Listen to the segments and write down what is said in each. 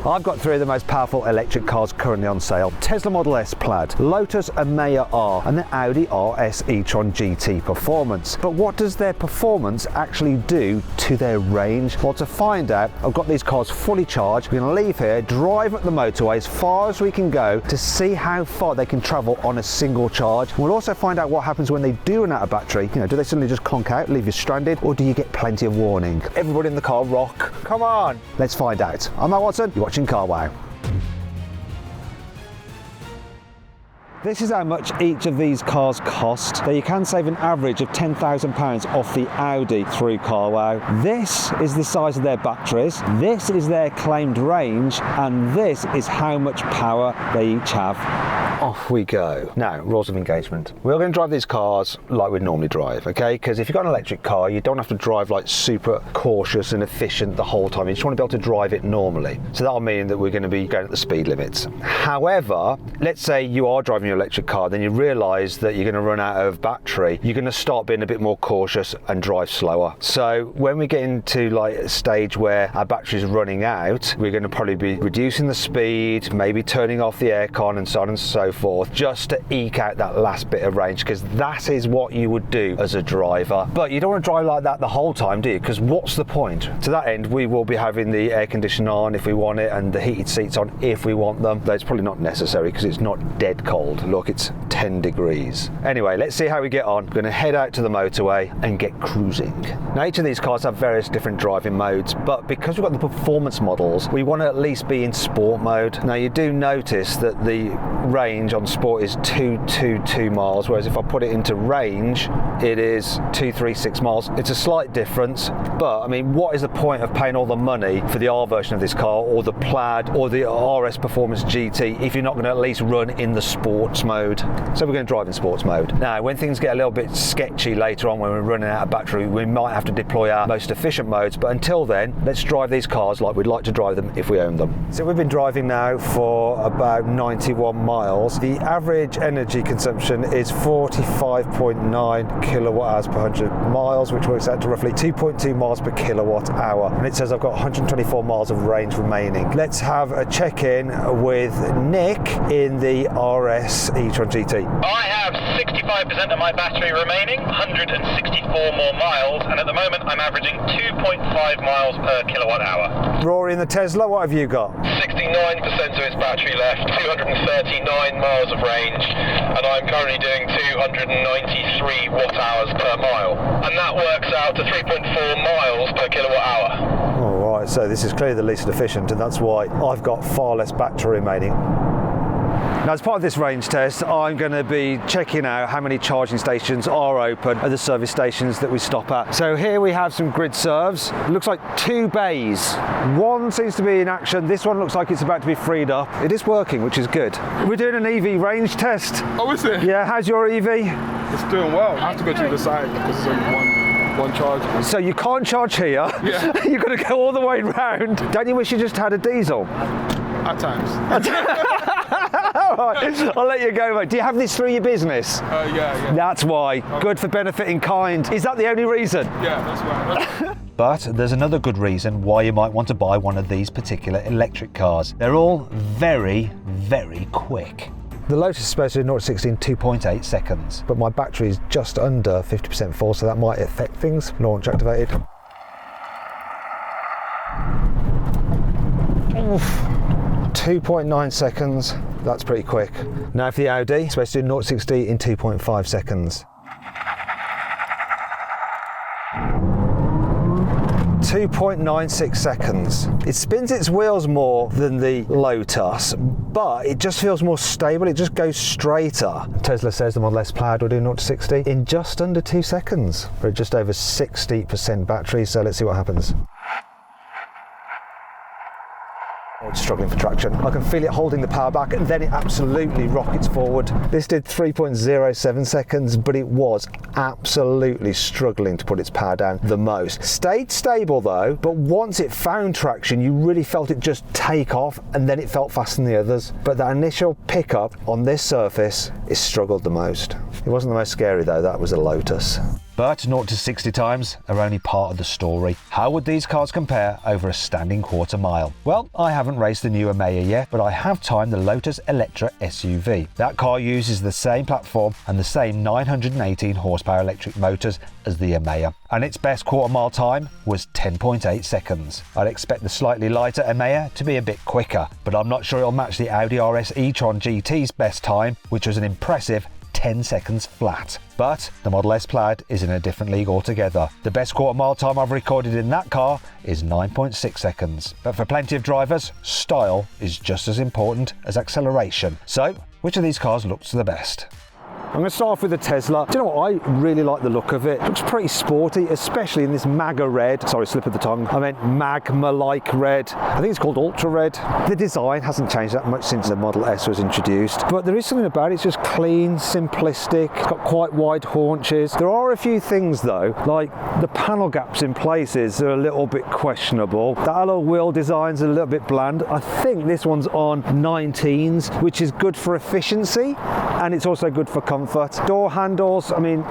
I've got three of the most powerful electric cars currently on sale. Tesla Model S Plaid, Lotus Emeya R and the Audi RS e-tron GT Performance. But what does their performance actually do to their range? Well, to find out, I've got these cars fully charged. We're going to leave here, drive up the motorway as far as we can go to see how far they can travel on a single charge. We'll also find out what happens when they do run out of battery. You know, do they suddenly just conk out, leave you stranded, or do you get plenty of warning? Everybody in the car rock. Come on, let's find out. I'm Matt Watson, you're watching Carwow. This is how much each of these cars cost. So you can save an average of £10,000 off the Audi through Carwow. This is the size of their batteries, this is their claimed range, and this is how much power they each have. Off we go. Now, rules of engagement. We're going to drive these cars like we'd normally drive, okay? Because if you've got an electric car, you don't have to drive like super cautious and efficient the whole time. You just want to be able to drive it normally. So that'll mean that we're going to be going at the speed limits. However, let's say you are driving your electric car, then you realise that you're going to run out of battery. You're going to start being a bit more cautious and drive slower. So when we get into like a stage where our battery is running out, we're going to probably be reducing the speed, maybe turning off the aircon and so on and so forth, just to eke out that last bit of range, because that is what you would do as a driver. But you don't want to drive like that the whole time, do you? Because what's the point? To that end, we will be having the air conditioner on if we want it and the heated seats on if we want them, though it's probably not necessary because it's not dead cold. Look, it's 10 degrees. Anyway, let's see how we get on. We're going to head out to the motorway and get cruising. Now, each of these cars have various different driving modes, but because we've got the performance models, we want to at least be in sport mode. Now, you do notice that the range on sport is 222 miles, whereas if I put it into range, it is 236 miles. It's a slight difference, but I mean, what is the point of paying all the money for the R version of this car, or the Plaid, or the RS Performance GT, if you're not going to at least run in the sports mode? So we're going to drive in sports mode. Now, when things get a little bit sketchy later on, when we're running out of battery, we might have to deploy our most efficient modes, but until then, let's drive these cars like we'd like to drive them if we own them. So we've been driving now for about 91 miles. The average energy consumption is 45.9 kilowatt hours per 100 miles, which works out to roughly 2.2 miles per kilowatt hour. And it says I've got 124 miles of range remaining. Let's have a check-in with Nick in the RS e-tron GT. I have 65% of my battery remaining, 164 more miles, and at the moment I'm averaging 2.5 miles per kilowatt hour. Rory in the Tesla, what have you got? 69% of its battery left, 239 miles of range, and I'm currently doing 293 watt hours per mile, and that works out to 3.4 miles per kilowatt hour. All right, so this is clearly the least efficient, and that's why I've got far less battery remaining. Now, as part of this range test, I'm going to be checking out how many charging stations are open at the service stations that we stop at. So here we have some grid serves. It looks like 2 bays. One seems to be in action. This one looks like it's about to be freed up. It is working, which is good. We're doing an EV range test. Oh, is it? Yeah, how's your EV? It's doing well. I have to go to the side because it's only one charge. So you can't charge here. Yeah. You've got to go all the way round. Don't you wish you just had a diesel? At times. All right, I'll let you go, mate. Do you have this through your business? Yeah. That's why. Good for benefiting kind. Is that the only reason? Yeah, that's right. But there's another good reason why you might want to buy one of these particular electric cars. They're all very, very quick. The Lotus is supposed to do 0 to 60 in 2.8 seconds, but my battery is just under 50% full, so that might affect things. Launch activated. Oof. 2.9 seconds, that's pretty quick. Now for the Audi, it's supposed to do 0 to 60 in 2.5 seconds. 2.96 seconds. It spins its wheels more than the Lotus, but it just feels more stable. It just goes straighter. Tesla says the Model S Plaid will do 0 to 60 in just under 2 seconds. We're at just over 60% battery, so let's see what happens. Oh, it's struggling for traction. I can feel it holding the power back, and then it absolutely rockets forward. This did 3.07 seconds, but it was absolutely struggling to put its power down the most. Stayed stable though, but once it found traction, you really felt it just take off, and then it felt faster than the others. But that initial pickup on this surface, it struggled the most. It wasn't the most scary though, that was a Lotus. But 0 to 60 times are only part of the story. How would these cars compare over a standing quarter mile? Well, I haven't raced the new Emeya yet, but I have timed the Lotus Electra SUV. That car uses the same platform and the same 918 horsepower electric motors as the Emeya, and its best quarter mile time was 10.8 seconds. I'd expect the slightly lighter Emeya to be a bit quicker, but I'm not sure it'll match the Audi RS e-tron GT's best time, which was an impressive 10 seconds flat. But the Model S Plaid is in a different league altogether. The best quarter mile time I've recorded in that car is 9.6 seconds. But for plenty of drivers, style is just as important as acceleration. So, which of these cars looks the best? I'm going to start off with the Tesla. Do you know what? I really like the look of it. It looks pretty sporty, especially in this MAGA red. Sorry, slip of the tongue. I meant magma-like red. I think it's called ultra red. The design hasn't changed that much since the Model S was introduced, but there is something about it. It's just clean, simplistic. It's got quite wide haunches. There are a few things though, like the panel gaps in places are a little bit questionable. The alloy wheel design's a little bit bland. I think this one's on 19s, which is good for efficiency, and it's also good for comfort. Door handles, I mean,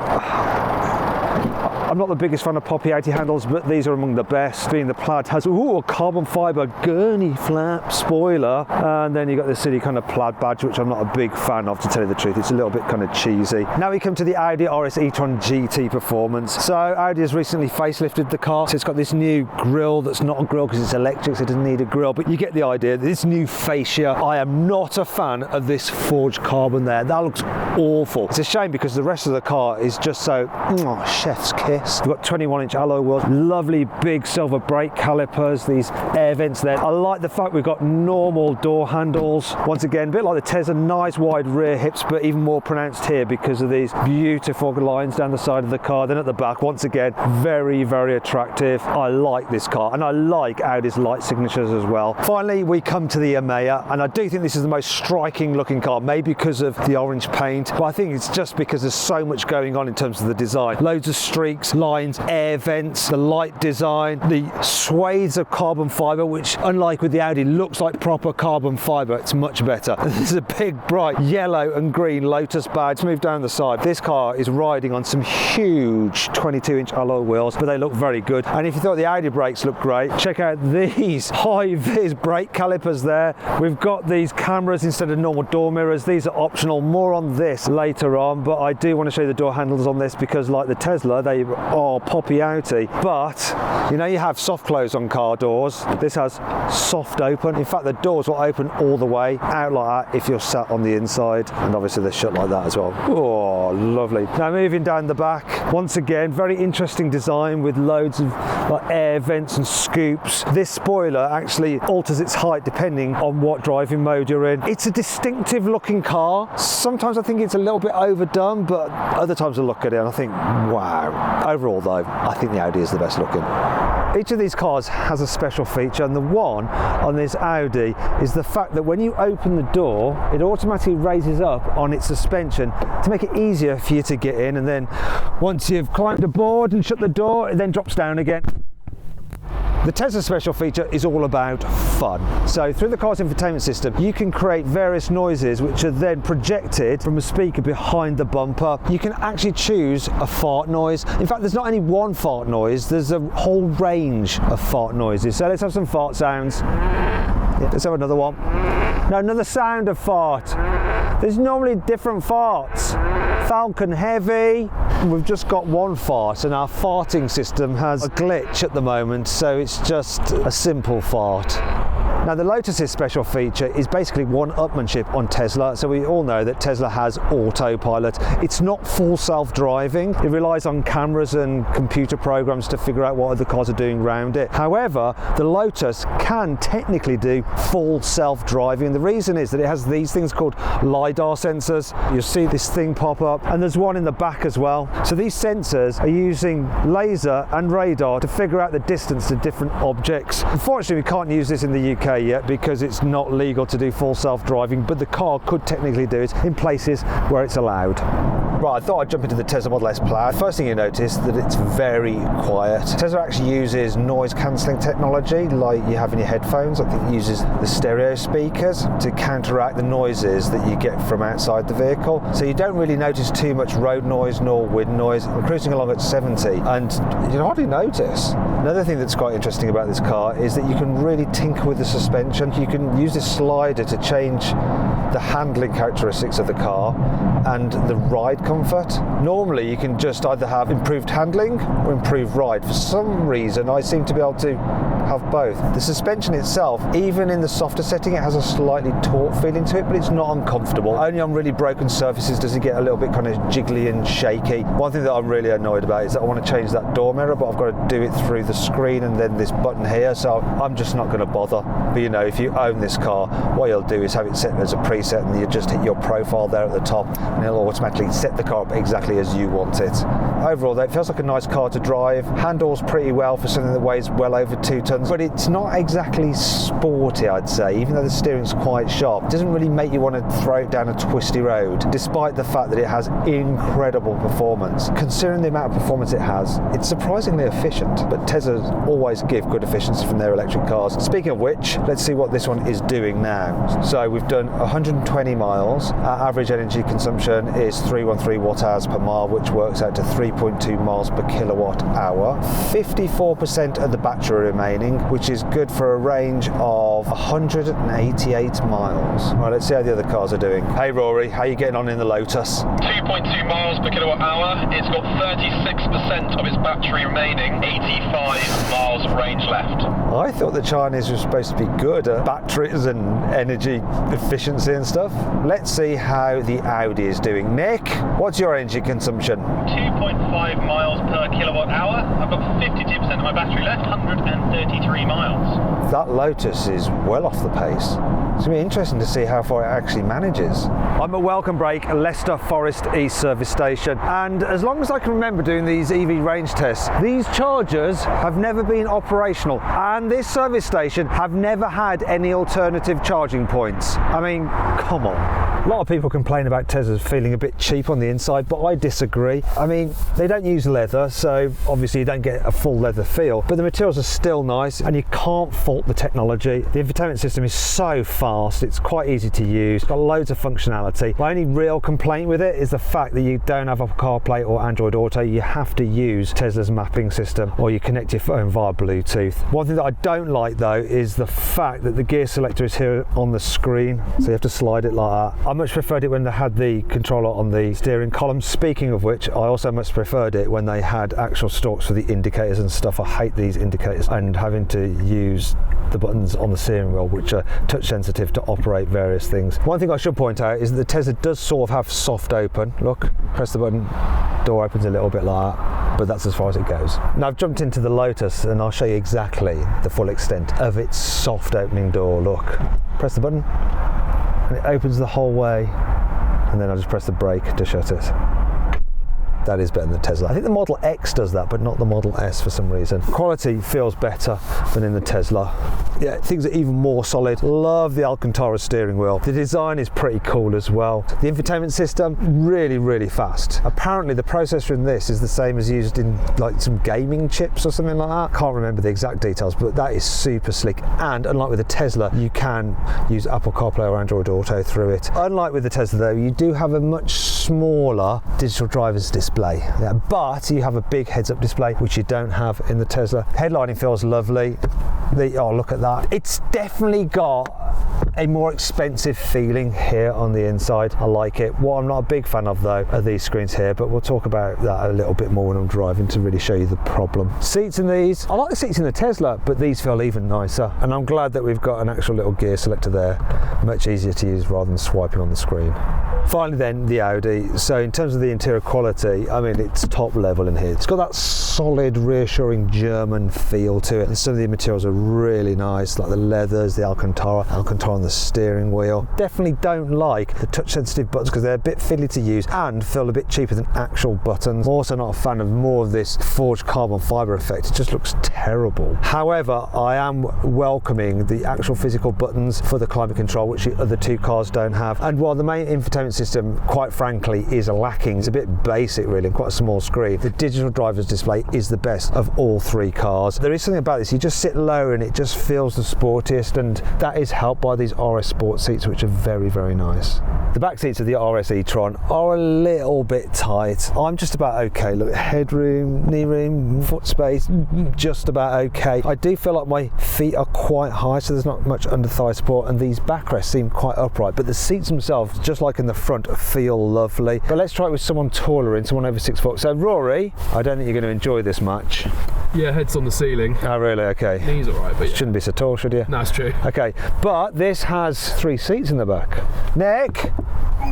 I'm not the biggest fan of poppy 80 handles, but these are among the best. Being the Plaid has a carbon fibre gurney flap spoiler, and then you've got the silly kind of Plaid badge, which I'm not a big fan of, to tell you the truth. It's a little bit kind of cheesy. Now we come to the Audi RS e-tron GT performance. So Audi has recently facelifted the car, so it's got this new grille that's not a grille because it's electric, so it doesn't need a grille, but you get the idea. This new fascia. I am not a fan of this forged carbon there. That looks awful. It's a shame because the rest of the car is just so chef's kiss. We've got 21-inch alloy wheels, lovely big silver brake calipers, these air vents there. I like the fact we've got normal door handles. Once again, a bit like the Tesla, nice wide rear hips, but even more pronounced here because of these beautiful lines down the side of the car. Then at the back, once again, very, very attractive. I like this car, and I like Audi's light signatures as well. Finally, we come to the Emeya, and I do think this is the most striking looking car, maybe because of the orange paint, but I think it's just because there's so much going on in terms of the design. Loads of streaks, lines, air vents, the light design, the swathes of carbon fibre, which unlike with the Audi looks like proper carbon fibre. It's much better. There's a big bright yellow and green Lotus badge. Let's move down the side. This car is riding on some huge 22-inch alloy wheels, but they look very good. And if you thought the Audi brakes look great, check out these high-vis brake calipers there. We've got these cameras instead of normal door mirrors. These are optional. More on this later on, but I do want to show you the door handles on this because like the Tesla, they are poppy outy, but you know, you have soft close on car doors. This has soft open. In fact, the doors will open all the way out like that if you're sat on the inside, and obviously they're shut like that as well. Oh, lovely. Now moving down the back, once again, very interesting design with loads of like air vents and scoops. This spoiler actually alters its height depending on what driving mode you're in. It's a distinctive looking car. Sometimes I think it's a little bit overdone, but other times I look at it and I think, wow. Overall though, I think the Audi is the best looking. Each of these cars has a special feature, and the one on this Audi is the fact that when you open the door, it automatically raises up on its suspension to make it easier for you to get in, and then once you've climbed aboard and shut the door, it then drops down again. The Tesla special feature is all about fun. So through the car's infotainment system, you can create various noises which are then projected from a speaker behind the bumper. You can actually choose a fart noise. In fact, there's not only one fart noise, there's a whole range of fart noises. So let's have some fart sounds. Yeah, let's have another one. Now another sound of fart. There's normally different farts. Falcon heavy. We've just got one fart, and our farting system has a glitch at the moment, so it's just a simple fart. Now the Lotus's special feature is basically one-upmanship on Tesla. So we all know that Tesla has autopilot. It's not full self-driving. It relies on cameras and computer programs to figure out what other cars are doing around it. However, the Lotus can technically do full self-driving. The reason is that it has these things called LiDAR sensors. You'll see this thing pop up, and there's one in the back as well. So these sensors are using laser and radar to figure out the distance to different objects. Unfortunately, we can't use this in the UK yet because it's not legal to do full self-driving, but the car could technically do it in places where it's allowed. Right, I thought I'd jump into the Tesla Model S Plaid. First thing you notice that it's very quiet. Tesla actually uses noise cancelling technology like you have in your headphones. I think it uses the stereo speakers to counteract the noises that you get from outside the vehicle. So you don't really notice too much road noise nor wind noise. I'm cruising along at 70 and you hardly notice. Another thing that's quite interesting about this car is that you can really tinker with the suspension. You can use this slider to change the handling characteristics of the car and the ride comfort. Normally you can just either have improved handling or improved ride. For some reason I seem to be able to have both. The suspension itself, even in the softer setting, it has a slightly taut feeling to it, but it's not uncomfortable. Only on really broken surfaces does it get a little bit kind of jiggly and shaky. One thing that I'm really annoyed about is that I want to change that door mirror, but I've got to do it through the screen and then this button here, so I'm just not going to bother. But you know, if you own this car, what you'll do is have it set as a preset and you just hit your profile there at the top and it'll automatically set the car up exactly as you want it. Overall though, it feels like a nice car to drive, handles pretty well for something that weighs well over 2 tons, but it's not exactly sporty, I'd say. Even though the steering's quite sharp, it doesn't really make you want to throw it down a twisty road, despite the fact that it has incredible performance. Considering the amount of performance it has, it's surprisingly efficient, but Teslas always give good efficiency from their electric cars. Speaking of which, let's see what this one is doing now. So we've done 120 miles. Our average energy consumption is 313 watt hours per mile, which works out to 3.2 miles per kilowatt hour. 54% of the battery remaining, which is good for a range of 188 miles. Right, let's see how the other cars are doing. Hey Rory, how are you getting on in the Lotus? 2.2 miles per kilowatt hour. It's got 36% of its battery remaining, 85 miles of range left. I thought the Chinese were supposed to be good at batteries and energy efficiency and stuff. Let's see how the Audi is doing. Nick, what's your energy consumption? 2.5 miles per kilowatt hour. I've got 52% of my battery left, 133 miles. That Lotus is well off the pace. It's going to be interesting to see how far it actually manages. I'm at Welcome Break, Leicester Forest East service station, and as long as I can remember doing these EV range tests, these chargers have never been operational, and this service station have never had any alternative charging points. I mean, come on. A lot of people complain about Teslas feeling a bit cheap on the inside, but I disagree. I mean, they don't use leather, so obviously you don't get a full leather feel, but the materials are still nice and you can't fault the technology. The infotainment system is so fast, it's quite easy to use, got loads of functionality. My only real complaint with it is the fact that you don't have Apple CarPlay or Android Auto. You have to use Tesla's mapping system or you connect your phone via Bluetooth. One thing that I don't like though is the fact that the gear selector is here on the screen, so you have to slide it like that. I much preferred it when they had the controller on the steering column. Speaking of which, I also much preferred it when they had actual stalks for the indicators and stuff. I hate these indicators and having to use the buttons on the steering wheel, which are touch sensitive to operate various things. One thing I should point out is that the Tesla does sort of have soft open. Look, press the button, door opens a little bit like that, but that's as far as it goes. Now I've jumped into the Lotus and I'll show you exactly the full extent of its soft opening door. Look, press the button and it opens the whole way, and then I just press the brake to shut it. That is better than the Tesla. I think the Model X does that, but not the Model S for some reason. Quality feels better than in the Tesla. Yeah, things are even more solid. Love the Alcantara steering wheel. The design is pretty cool as well. The infotainment system, really, really fast. Apparently the processor in this is the same as used in like some gaming chips or something like that. Can't remember the exact details, but that is super slick. And unlike with the Tesla, you can use Apple CarPlay or Android Auto through it. Unlike with the Tesla though, you do have a much smaller digital driver's display. Yeah, but you have a big heads-up display, which you don't have in the Tesla. Headlining feels lovely. Oh, look at that. It's definitely got a more expensive feeling here on the inside. I like it. What I'm not a big fan of though are these screens here, but we'll talk about that a little bit more when I'm driving to really show you the problem. Seats in these, I like the seats in the Tesla, but these feel even nicer, and I'm glad that we've got an actual little gear selector there. Much easier to use rather than swiping on the screen. Finally then, the Audi. So in terms of the interior quality, I mean, it's top level in here. It's got that solid, reassuring German feel to it, and some of the materials are really nice, like the leathers, the Alcantara on the steering wheel. Definitely don't like the touch sensitive buttons because they're a bit fiddly to use and feel a bit cheaper than actual buttons. I'm also not a fan of more of this forged carbon fibre effect. It just looks terrible. However, I am welcoming the actual physical buttons for the climate control, which the other two cars don't have. And while the main infotainment system, quite frankly, is lacking. It's a bit basic really, and quite a small screen. The digital driver's display is the best of all three cars. There is something about this, you just sit lower and it just feels the sportiest, and that is helped by these RS Sport seats, which are very, very nice. The back seats of the RS e-tron are a little bit tight. I'm just about okay. Look, headroom, knee room, foot space, just about okay. I do feel like my feet are quite high, so there's not much under thigh support, and these backrests seem quite upright, but the seats themselves, just like in the front, feel lovely. But let's try it with someone taller in, someone over 6 foot. So Rory, I don't think you're going to enjoy this much. Yeah, head's on the ceiling. Oh really? Okay. Knees alright, but yeah. Shouldn't be so tall, should you? No, that's true. Okay, but this has 3 seats in the back. Nick?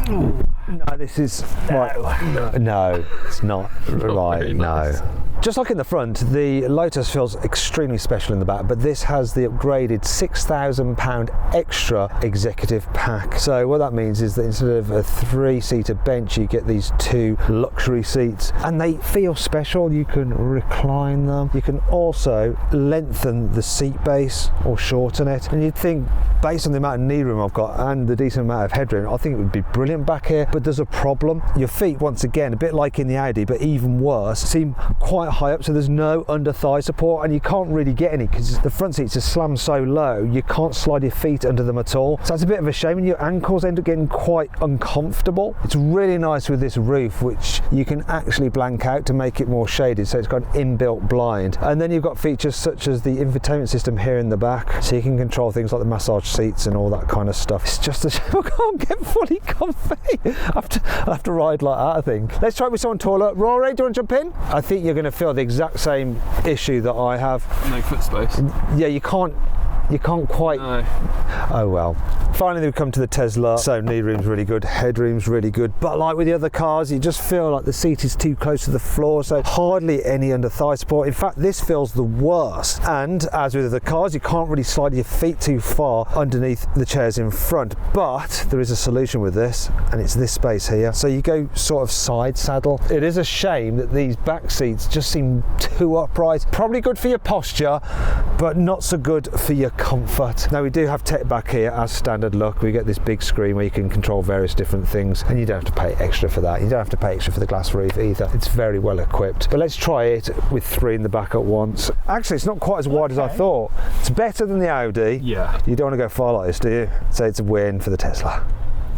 No, this is... No, it's not right, very no. nice. Just like in the front, the Lotus feels extremely special in the back, but this has the upgraded £6,000 extra executive pack. So what that means is that instead of a 3-seater bench, you get these 2 luxury seats, and they feel special. You can recline them. You can also lengthen the seat base or shorten it. And you'd think, based on the amount of knee room I've got and the decent amount of headroom, I think it would be brilliant back here. But there's a problem. Your feet, once again, a bit like in the Audi, but even worse, seem quite high up, so there's no under thigh support, and you can't really get any because the front seats are slammed so low you can't slide your feet under them at all. So that's a bit of a shame, and your ankles end up getting quite uncomfortable. It's really nice with this roof, which you can actually blank out to make it more shaded, so it's got an inbuilt blind. And then you've got features such as the infotainment system here in the back, so you can control things like the massage seats and all that kind of stuff. It's just a shame I can't get fully comfy. I'll have to ride like that, I think. Let's try it with someone taller. Rory, do you want to jump in? I think you're going to feel the exact same issue that I have. No foot space. Yeah, you can't quite. No. Oh well. Finally we come to the Tesla. So knee room's really good, headroom's really good, but like with the other cars, you just feel like the seat is too close to the floor, so hardly any under thigh support. In fact, this feels the worst. And as with the cars, you can't really slide your feet too far underneath the chairs in front. But there is a solution with this, and it's this space here. So you go sort of side saddle. It is a shame that these back seats just seem too upright. Probably good for your posture, but not so good for your comfort. Now we do have tech back here as standard look. We get this big screen where you can control various different things, and you don't have to pay extra for that. You don't have to pay extra for the glass roof either. It's very well equipped. But let's try it with 3 in the back at once. Actually, it's not quite as wide as I thought. It's better than the Audi. Yeah. You don't want to go far like this, do you? So it's a win for the Tesla.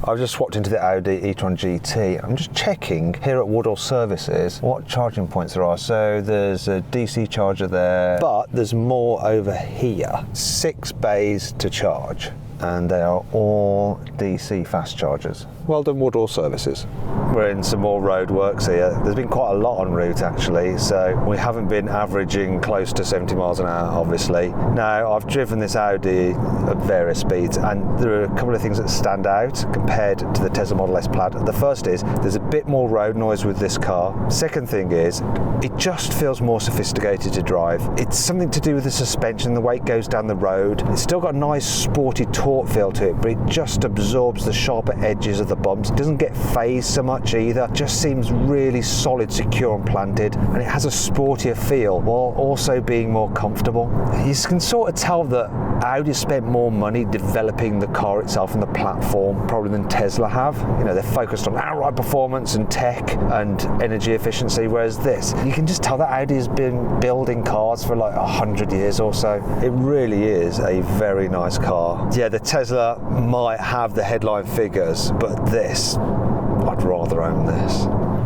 I've just swapped into the Audi e-tron GT. I'm just checking here at Woodall Services what charging points there are. So there's a DC charger there, but there's more over here. 6 bays to charge, and they are all DC fast chargers. Well done, Woodall Services. We're in some more road works here. There's been quite a lot en route actually, so we haven't been averaging close to 70 miles an hour, obviously. Now, I've driven this Audi at various speeds, and there are a couple of things that stand out compared to the Tesla Model S Plaid. The first is, there's a bit more road noise with this car. Second thing is, it just feels more sophisticated to drive. It's something to do with the suspension, the way it goes down the road. It's still got a nice sporty torque feel to it, but it just absorbs the sharper edges of the bumps. It doesn't get phased so much either. It just seems really solid, secure and planted, and it has a sportier feel while also being more comfortable. You can sort of tell that Audi spent more money developing the car itself and the platform probably than Tesla have. You know, they're focused on outright performance and tech and energy efficiency, whereas this, you can just tell that Audi has been building cars for like 100 years or so. It really is a very nice car. Yeah, the Tesla might have the headline figures, but this, I'd rather own this.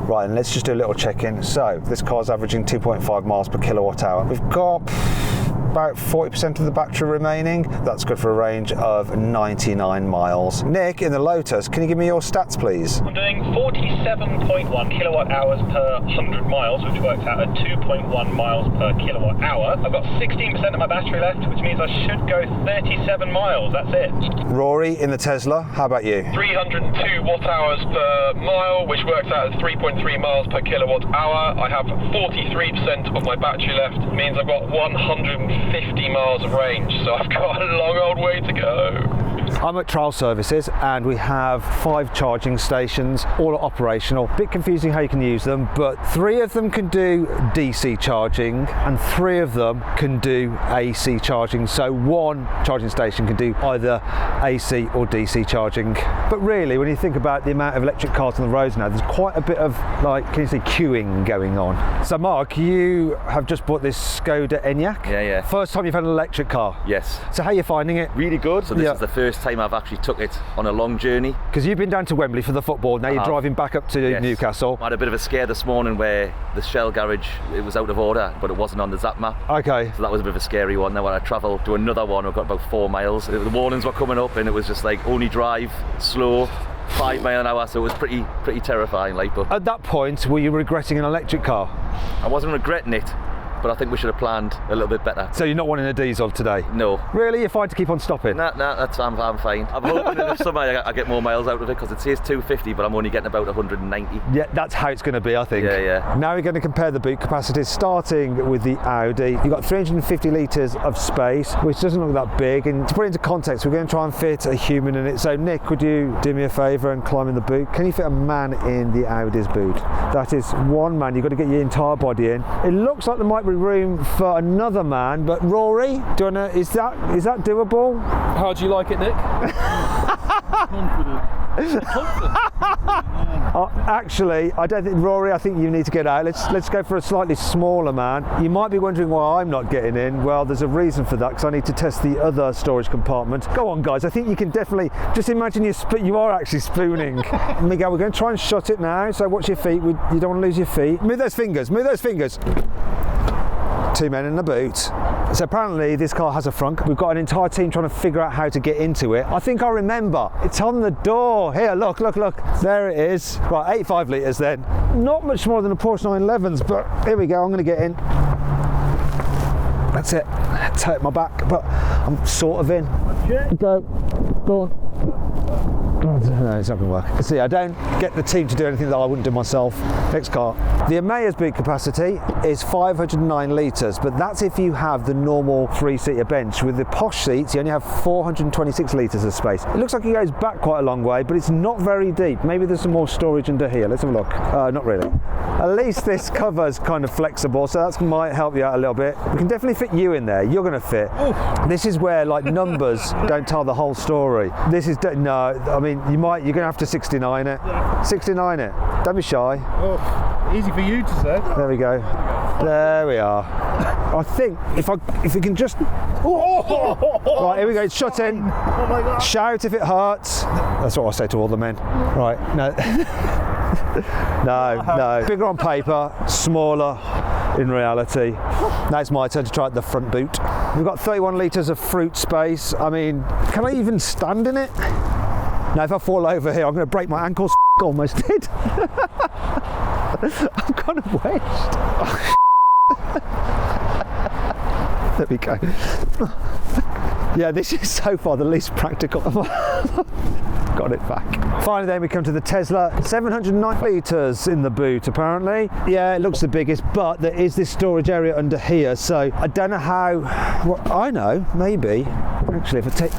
Right, and let's just do a little check-in. So, this car's averaging 2.5 miles per kilowatt hour. We've got about 40% of the battery remaining. That's good for a range of 99 miles. Nick, in the Lotus, can you give me your stats, please? I'm doing 47.1 kilowatt hours per 100 miles, which works out at 2.1 miles per kilowatt hour. I've got 16% of my battery left, which means I should go 37 miles. That's it. Rory, in the Tesla, how about you? 302 watt hours per mile, which works out at 3.3 miles per kilowatt hour. I have 43% of my battery left, means I've got 150 miles of range, so I've got a long old way to go. I'm at Trial Services and we have 5 charging stations, all are operational. Bit confusing how you can use them, but 3 of them can do DC charging and 3 of them can do AC charging. So 1 charging station can do either AC or DC charging. But really, when you think about the amount of electric cars on the roads now, there's quite a bit of, like, can you say, queuing going on. So Mark, you have just bought this Skoda Enyaq. Yeah. First time you've had an electric car. Yes. So how are you finding it? Really good. So this is the first time I've actually took it on a long journey. Because you've been down to Wembley for the football, now you're driving back up to Newcastle. I had a bit of a scare this morning where the Shell garage, it was out of order, but it wasn't on the Zap map. Okay. So that was a bit of a scary one. Then when I travelled to another one, I've got about 4 miles. The warnings were coming up and it was just like, only drive slow, 5 miles an hour, so it was pretty terrifying. Like, but at that point, were you regretting an electric car? I wasn't regretting it, but I think we should have planned a little bit better. So you're not wanting a diesel today? No. Really? You're fine to keep on stopping? Nah, I'm fine. I'm hoping in the summer I get more miles out of it, because it says 250, but I'm only getting about 190. Yeah, that's how it's going to be, I think. Yeah. Now we're going to compare the boot capacities, starting with the Audi. You've got 350 litres of space, which doesn't look that big. And to put it into context, we're going to try and fit a human in it. So Nick, could you do me a favour and climb in the boot? Can you fit a man in the Audi's boot? That is 1 man. You've got to get your entire body in. It looks like there might be room for another man, but Rory, do you know, is that doable? How do you like it, Nick? Confident. Actually, I don't think, Rory, I think you need to get out. Let's go for a slightly smaller man. You might be wondering why I'm not getting in. Well, there's a reason for that, because I need to test the other storage compartment. Go on, guys. I think you can definitely, just imagine you are actually spooning. Miguel, we're going to try and shut it now, so watch your feet. You don't want to lose your feet. Move those fingers. 2 men in the boot. So apparently this car has a frunk. We've got an entire team trying to figure out how to get into it. I think I remember. It's on the door. Here, look. There it is. Right, 85 litres then. Not much more than a Porsche 911s, but here we go. I'm going to get in. That's it. It's hurt my back, but I'm sort of in. Go on. No, it's not going to work. See, I don't get the team to do anything that I wouldn't do myself. Next car. The Emeya's boot capacity is 509 litres, but that's if you have the normal 3-seater bench. With the posh seats, you only have 426 litres of space. It looks like it goes back quite a long way, but it's not very deep. Maybe there's some more storage under here. Let's have a look. Not really. At least this cover's kind of flexible, so that might help you out a little bit. We can definitely fit you in there. You're going to fit. Ooh. This is where, like, numbers don't tell the whole story. This is no. I mean, you're going to have to 69 it. 69 it. Don't be shy. Oh, easy for you to say. There we go. There we are. I think if we can just. Right, here we go. It's shut in. Oh my God. Shout if it hurts. That's what I say to all the men. Right. No. No. Bigger on paper, smaller in reality. Now it's my turn to try the front boot. We've got 31 litres of fruit space. I mean, can I even stand in it? Now if I fall over here, I'm going to break my ankles. Almost did. I'm kind of wedged. There we go. Yeah, this is so far the least practical. Got it back. Finally then we come to the Tesla. 709 litres in the boot apparently. Yeah, it looks the biggest, but there is this storage area under here, so I don't know how. Well, I know, maybe. Actually, if I take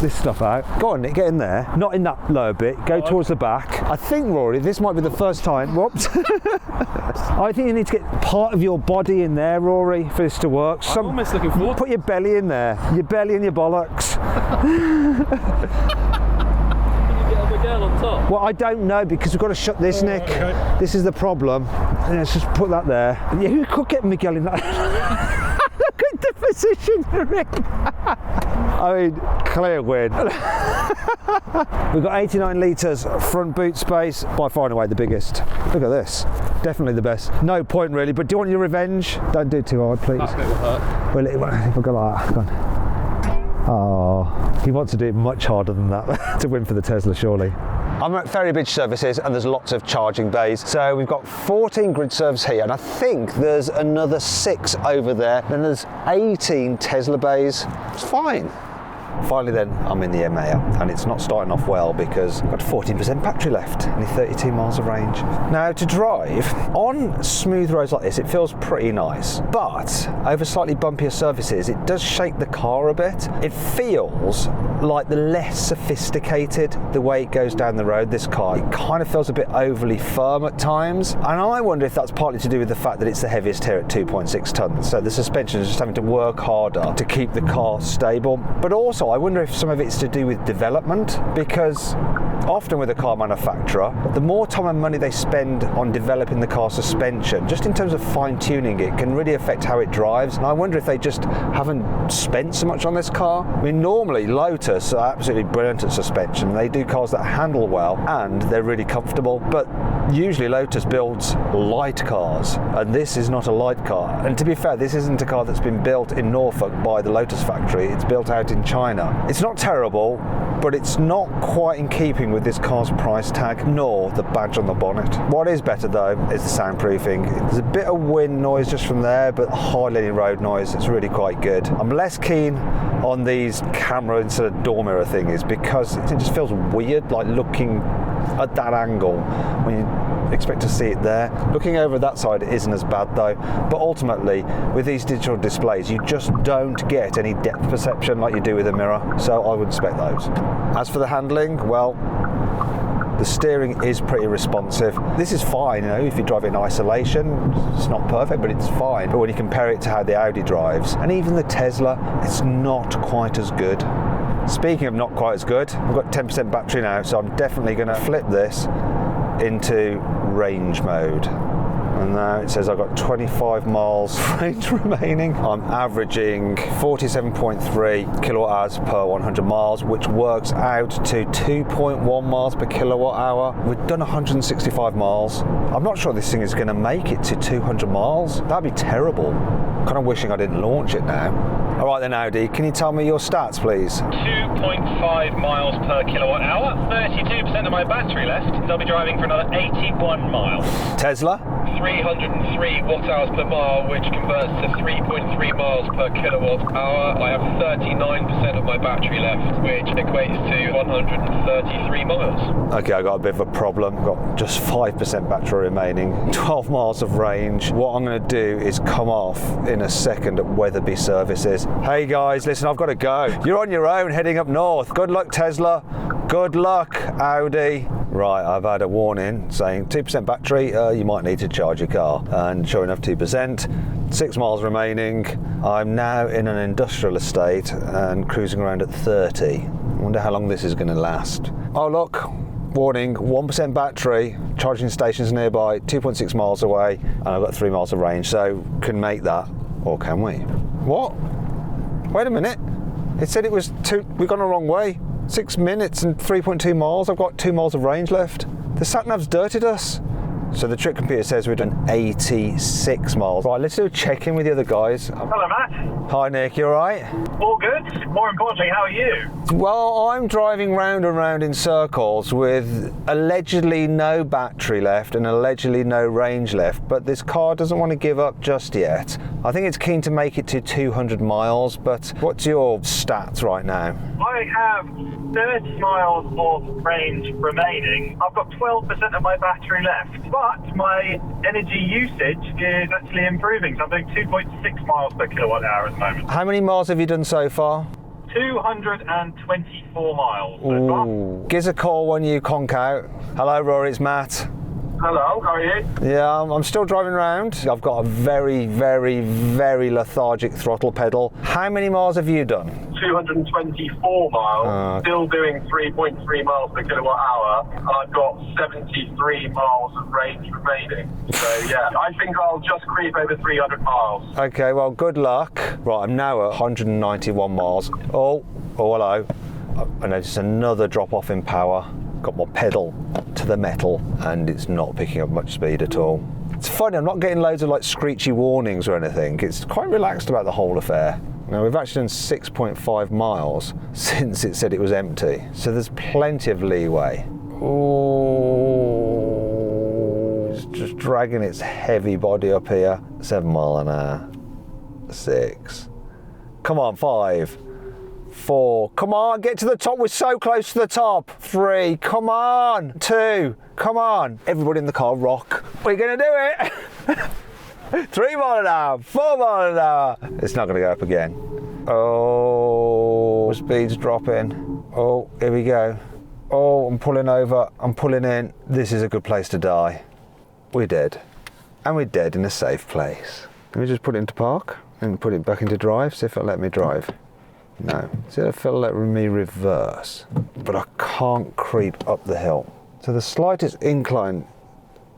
this stuff out. Go on, Nick, get in there. Not in that lower bit. Go towards the back. I think, Rory, this might be the first time. Whoops. I think you need to get part of your body in there, Rory, for this to work. I'm almost looking forward. Put your belly in there. Your belly and your bollocks. Girl on top? Well, I don't know, because we've got to shut this, Nick. Okay. This is the problem. Let's just put that there. Yeah, you could get Miguel in that. Look at the position you're in. I mean, clear win. We've got 89 litres front boot space, by far and away the biggest. Look at this. Definitely the best. No point really, but do you want your revenge? Don't do too hard, please. That bit will hurt. Well, if I go like that, go on. Oh, he wants to do it much harder than that to win for the Tesla, surely. I'm at Ferrybridge Services and there's lots of charging bays. So we've got 14 grid serves here, and I think there's another 6 over there. Then there's 18 Tesla bays. It's fine. Finally then, I'm in the Emeya, and it's not starting off well because I've got 14% battery left, only 32 miles of range. Now to drive, on smooth roads like this, it feels pretty nice, but over slightly bumpier surfaces, it does shake the car a bit. It feels like the less sophisticated the way it goes down the road, this car. It kind of feels a bit overly firm at times, and I wonder if that's partly to do with the fact that it's the heaviest here at 2.6 tonnes, so the suspension is just having to work harder to keep the car stable. But also I wonder if some of it's to do with development, because often with a car manufacturer, the more time and money they spend on developing the car suspension, just in terms of fine-tuning it, can really affect how it drives. And I wonder if they just haven't spent so much on this car. I mean, normally Lotus are absolutely brilliant at suspension. They do cars that handle well and they're really comfortable, but usually Lotus builds light cars, and this is not a light car. And to be fair, this isn't a car that's been built in Norfolk by the Lotus factory. It's built out in China. It's not terrible, but it's not quite in keeping with this car's price tag, nor the badge on the bonnet. What is better though is the soundproofing. There's a bit of wind noise just from there, but hardly any road noise. It's really quite good. I'm less keen on these camera instead of door mirror thingies because it just feels weird, like looking at that angle when you expect to see it there. Looking over that side isn't as bad though, but ultimately with these digital displays you just don't get any depth perception like you do with a mirror, so I wouldn't expect those. As for the handling, well, the steering is pretty responsive. This is fine, you know, if you drive it in isolation. It's not perfect, but it's fine. But when you compare it to how the Audi drives, and even the Tesla, it's not quite as good. Speaking of not quite as good, I've got 10% battery now, so I'm definitely going to flip this into range mode. And now it says I've got 25 miles range remaining. I'm averaging 47.3 kilowatt hours per 100 miles, which works out to 2.1 miles per kilowatt hour. We've done 165 miles. I'm not sure this thing is going to make it to 200 miles. That'd be terrible. I'm kind of wishing I didn't launch it now. All right then, Audi, can you tell me your stats, please? 2.5 miles per kilowatt hour, 32% of my battery left, so I'll be driving for another 81 miles. Tesla? 303 watt hours per mile, which converts to 3.3 miles per kilowatt hour. I have 39% of my battery left, which equates to 133 miles. Okay, I got a bit of a problem. I've got just 5% battery remaining, 12 miles of range. What I'm going to do is come off in a second at Weatherby services. Hey guys, listen, I've got to go. You're on your own heading up north. Good luck, Tesla. Good luck, Audi. Right, I've had a warning saying 2% battery, you might need to charge your car. And sure enough, 2%, 6 miles remaining. I'm now in an industrial estate and cruising around at 30. I wonder how long this is going to last. Oh look, warning, 1% battery, charging stations nearby, 2.6 miles away, and I've got 3 miles of range, so can make that, or can we? What? Wait a minute, it said it was we've gone the wrong way. 6 minutes and 3.2 miles, I've got 2 miles of range left. The sat-nav's dirtied us. So the trick computer says we've done 86 miles. Right, let's do a check-in with the other guys. Hello, Matt. Hi, Nick, you all right? All good. More importantly, how are you? Well, I'm driving round and round in circles with allegedly no battery left and allegedly no range left, but this car doesn't want to give up just yet. I think it's keen to make it to 200 miles, but what's your stats right now? I have 30 miles of range remaining. I've got 12% of my battery left, but my energy usage is actually improving, so I'm doing 2.6 miles per kilowatt hour at the moment. How many miles have you done so far? 224 miles so far. Give us a call when you conk out. Hello, Rory, it's Matt. Hello, how are you? Yeah, I'm still driving around. I've got a very, very, very lethargic throttle pedal. How many miles have you done? 224 miles, still doing 3.3 miles per kilowatt hour, and I've got 73 miles of range remaining. So yeah, I think I'll just creep over 300 miles. Okay, well, good luck. Right, I'm now at 191 miles. Oh, hello. I noticed another drop off in power. Got my pedal to the metal and it's not picking up much speed at all. It's funny, I'm not getting loads of like screechy warnings or anything. It's quite relaxed about the whole affair. Now we've actually done 6.5 miles since it said it was empty, so there's plenty of leeway. Ooh, it's just dragging its heavy body up here. 7 mile an hour, 6. Come on, 5. 4, come on, get to the top, we're so close to the top. 3, come on. 2, come on. Everybody in the car rock. We're gonna do it. 3 mile an hour, 4 mile an hour. It's not gonna go up again. Oh, speed's dropping. Oh, here we go. Oh, I'm pulling over, I'm pulling in. This is a good place to die. We're dead. And we're dead in a safe place. Let me just put it into park and put it back into drive, see if it'll let me drive. No, see if it'll let me reverse. But I can't creep up the hill. So the slightest incline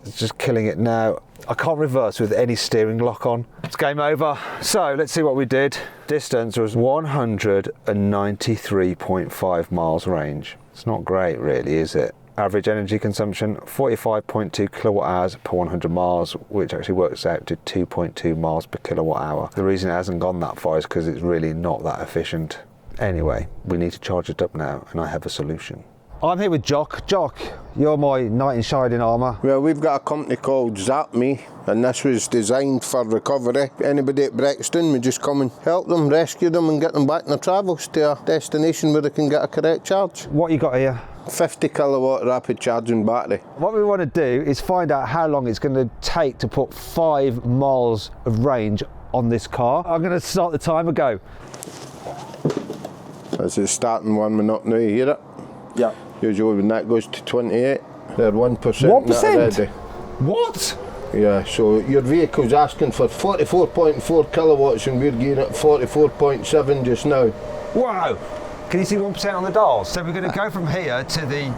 is just killing it now. I can't reverse with any steering lock on. It's game over. So let's see what we did. Distance was 193.5 miles range. It's not great really, is it? Average energy consumption, 45.2 kilowatt hours per 100 miles, which actually works out to 2.2 miles per kilowatt hour. The reason it hasn't gone that far is because it's really not that efficient. Anyway, we need to charge it up now, and I have a solution. I'm here with Jock. Jock, you're my knight in shining armour. Well, we've got a company called Emeya, and this was designed for recovery. Anybody at Brixton, we just come and help them, rescue them and get them back in their travels to a destination where they can get a correct charge. What you got here? 50 kilowatt rapid charging battery. What we want to do is find out how long it's going to take to put 5 miles of range on this car. I'm going to start the timer, go. This is starting 1 minute now, you hear it? Yeah. Usually when that goes to 28, they're 1%. 1%? What? Yeah, so your vehicle's asking for 44.4 kilowatts and we're getting at 44.7 just now. Wow. Can you see 1% on the dials? So we're going to go from here to the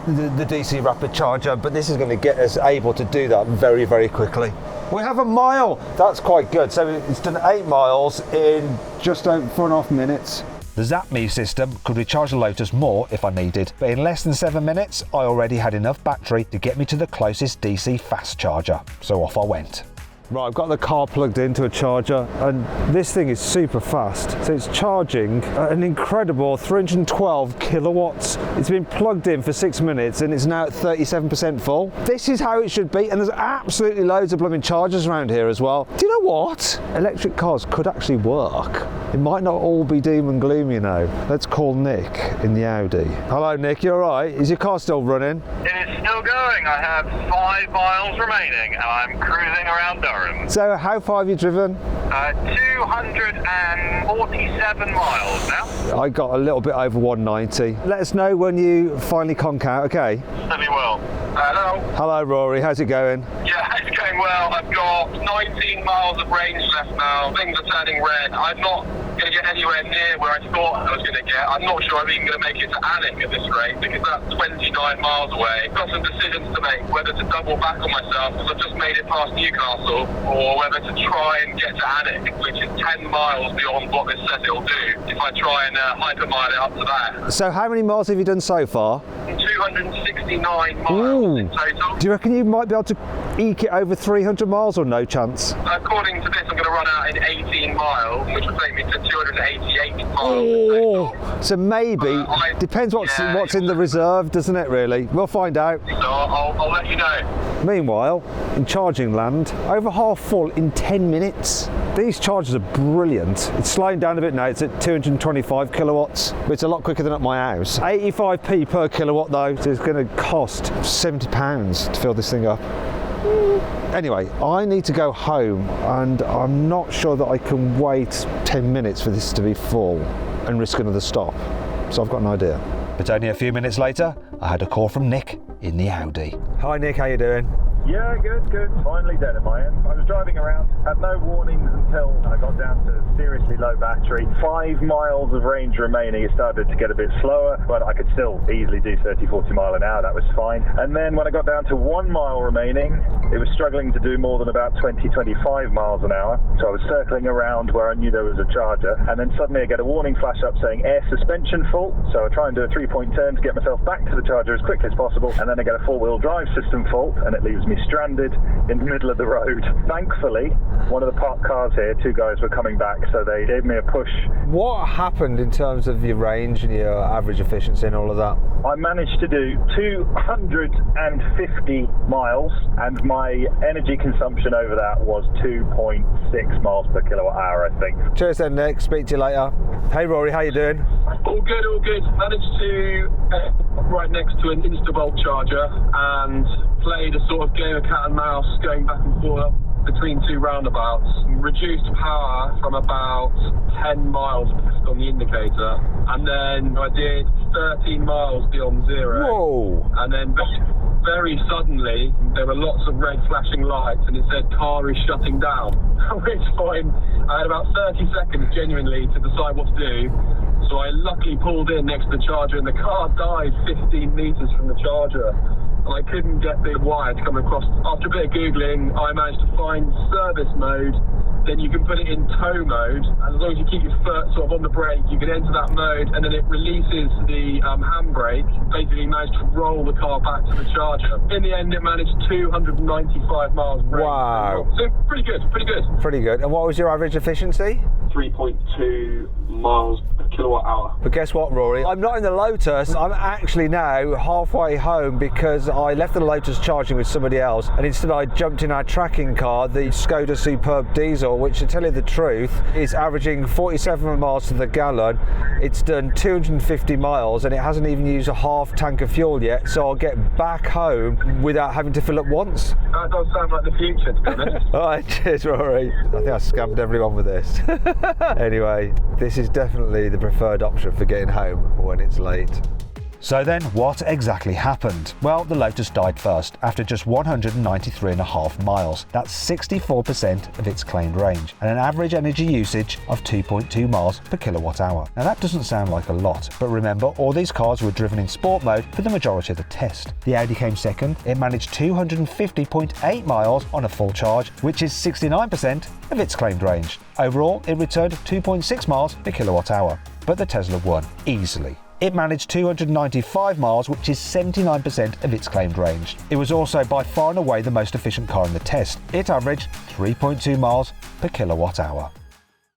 DC rapid charger, but this is going to get us able to do that very, very quickly. We have a mile. That's quite good. So it's done 8 miles in just over 4.5 minutes. The Emeya system could recharge the Lotus more if I needed, but in less than 7 minutes, I already had enough battery to get me to the closest DC fast charger. So off I went. Right, I've got the car plugged into a charger and this thing is super fast. So it's charging at an incredible 312 kilowatts. It's been plugged in for 6 minutes and it's now at 37% full. This is how it should be, and there's absolutely loads of blooming chargers around here as well. Do you know what? Electric cars could actually work. It might not all be doom and gloom, you know. Let's call Nick in the Audi. Hello Nick, you alright? Is your car still running? It is still going. I have 5 miles remaining and I'm cruising around Durham. So how far have you driven? 247 miles now. I got a little bit over 190. Let us know when you finally conk out, okay? Certainly will. Hello. Hello Rory, how's it going? Yeah, it's going well. I've got 19 miles of range left now. Things are turning red. I'm not going to get anywhere near where I thought I was going to get. I'm not sure I'm even going to make it to Alnwick at this rate because that's 29 miles away. I've got some decisions to make, whether to double back on myself because I've just made it past Newcastle, or whether to try and get to Alnwick, which is 10 miles beyond what this says it'll do if I try and hypermile it up to that. So how many miles have you done so far? 269 miles in total. Do you reckon you might be able to eke it over 300 miles or no chance? According to this, I'm going to run out in 18 miles, which will take me to 288 miles. Oh, so maybe, depends what's in the reserve, doesn't it really? We'll find out. So I'll let you know. Meanwhile, in charging land, over half full in 10 minutes. These chargers are brilliant. It's slowing down a bit now, it's at 225 kilowatts, but it's a lot quicker than at my house. 85p per kilowatt though, so it's going to cost £70 to fill this thing up. Anyway, I need to go home and I'm not sure that I can wait 10 minutes for this to be full and risk another stop. So I've got an idea. But only a few minutes later, I had a call from Nick in the Audi. Hi Nick, how you doing? Yeah, good. Finally dead at my end. I was driving around, had no warnings until I got down to seriously low battery. 5 miles of range remaining. It started to get a bit slower, but I could still easily do 30-40 mile an hour. That was fine. And then when I got down to 1 mile remaining, it was struggling to do more than about 20-25 miles an hour. So I was circling around where I knew there was a charger. And then suddenly I get a warning flash up saying air suspension fault. So I try and do a 3-point turn to get myself back to the charger as quickly as possible. And then I get a 4-wheel drive system fault, and it leaves me stranded in the middle of the road. Thankfully, one of the parked cars here, 2 guys were coming back, so they gave me a push. What happened in terms of your range and your average efficiency and all of that? I managed to do 250 miles, and my energy consumption over that was 2.6 miles per kilowatt hour, I think. Cheers then Nick, speak to you later. Hey Rory, how you doing? All good. Managed to right next to an Instavolt charger and played a sort of game of cat and mouse going back and forth between 2 roundabouts. Reduced power from about 10 miles on the indicator, and then I did 13 miles beyond zero. Whoa! And then very suddenly, there were lots of red flashing lights and it said car is shutting down. At which point, I had about 30 seconds genuinely to decide what to do. So I luckily pulled in next to the charger and the car died 15 metres from the charger. And I couldn't get the wire to come across. After a bit of Googling, I managed to find service mode. Then you can put it in tow mode, and as long as you keep your foot sort of on the brake, you can enter that mode, and then it releases the handbrake. Basically managed to roll the car back to the charger. In the end, it managed 295 miles range. Wow. So pretty good, pretty good. Pretty good. And what was your average efficiency? 3.2 miles per kilowatt hour. But guess what, Rory? I'm not in the Lotus. I'm actually now halfway home because I left the Lotus charging with somebody else, and instead I jumped in our tracking car, the Skoda Superb diesel, which, to tell you the truth, is averaging 47 miles to the gallon. It's done 250 miles and it hasn't even used a half tank of fuel yet, so I'll get back home without having to fill up once. That does sound like the future, to be honest. All right, cheers, Rory. I think I scammed everyone with this. Anyway, this is definitely the preferred option for getting home when it's late. So then, what exactly happened? Well, the Lotus died first, after just 193.5 miles. That's 64% of its claimed range, and an average energy usage of 2.2 miles per kilowatt hour. Now that doesn't sound like a lot, but remember, all these cars were driven in sport mode for the majority of the test. The Audi came second. It managed 250.8 miles on a full charge, which is 69% of its claimed range. Overall, it returned 2.6 miles per kilowatt hour. But the Tesla won, easily. It managed 295 miles, which is 79% of its claimed range. It was also by far and away the most efficient car in the test. It averaged 3.2 miles per kilowatt hour.